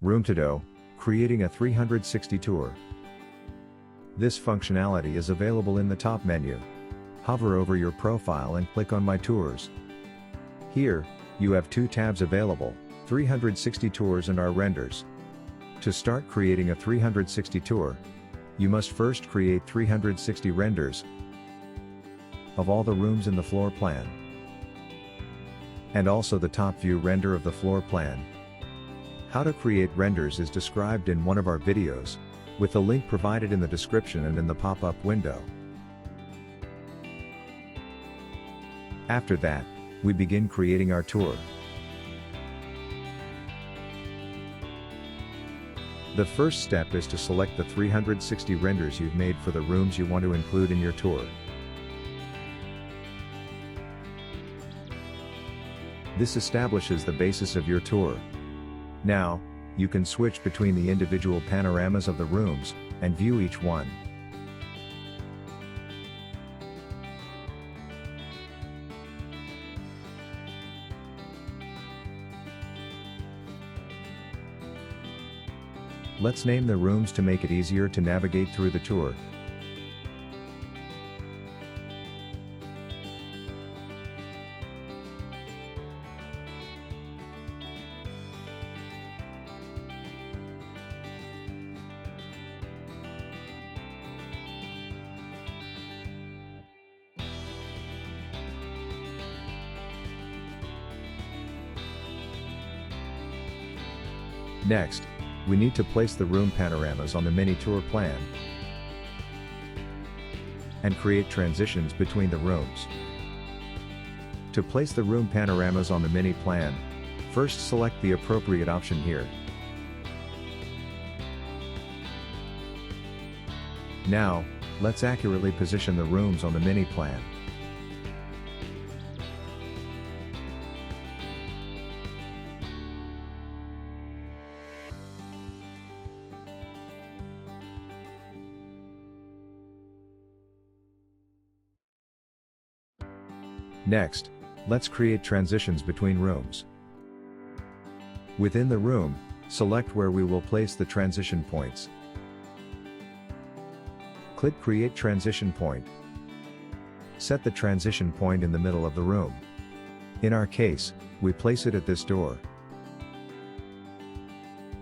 Roomtodo, creating a 360 tour. This functionality is available in the top menu. Hover over your profile and click on My Tours. Here, you have two tabs available, 360 Tours and Our Renders. To start creating a 360 tour, you must first create 360 renders of all the rooms in the floor plan, and also the top view render of the floor plan. How to create renders is described in one of our videos, with the link provided in the description and in the pop-up window. After that, we begin creating our tour. The first step is to select the 360 renders you've made for the rooms you want to include in your tour. This establishes the basis of your tour. Now, you can switch between the individual panoramas of the rooms, and view each one. Let's name the rooms to make it easier to navigate through the tour. Next, we need to place the room panoramas on the mini tour plan and create transitions between the rooms. To place the room panoramas on the mini plan, first select the appropriate option here. Now, let's accurately position the rooms on the mini plan. Next, let's create transitions between rooms. Within the room, select where we will place the transition points. Click Create Transition Point. Set the transition point in the middle of the room. In our case, we place it at this door.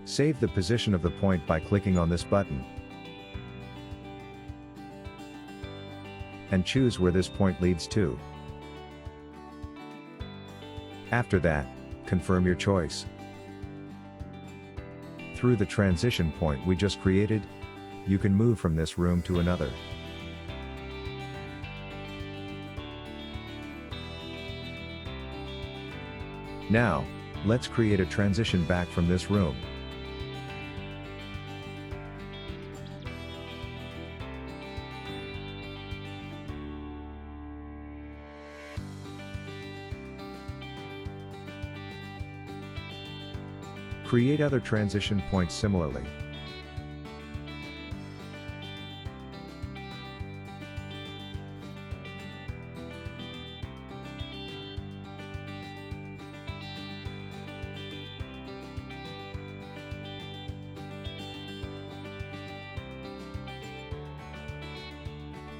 Save the position of the point by clicking on this button, and choose where this point leads to. After that, confirm your choice. Through the transition point we just created, you can move from this room to another. Now, let's create a transition back from this room. Create other transition points similarly.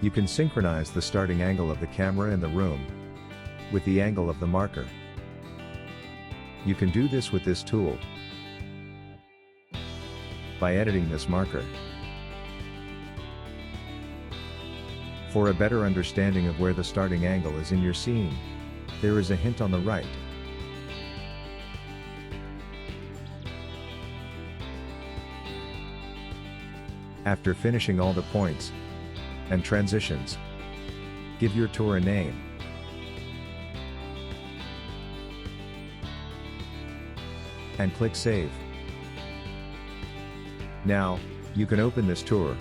You can synchronize the starting angle of the camera in the room with the angle of the marker. You can do this with this tool by editing this marker. For a better understanding of where the starting angle is in your scene, there is a hint on the right. After finishing all the points and transitions, give your tour a name. And click Save. Now, you can open this tour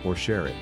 or share it.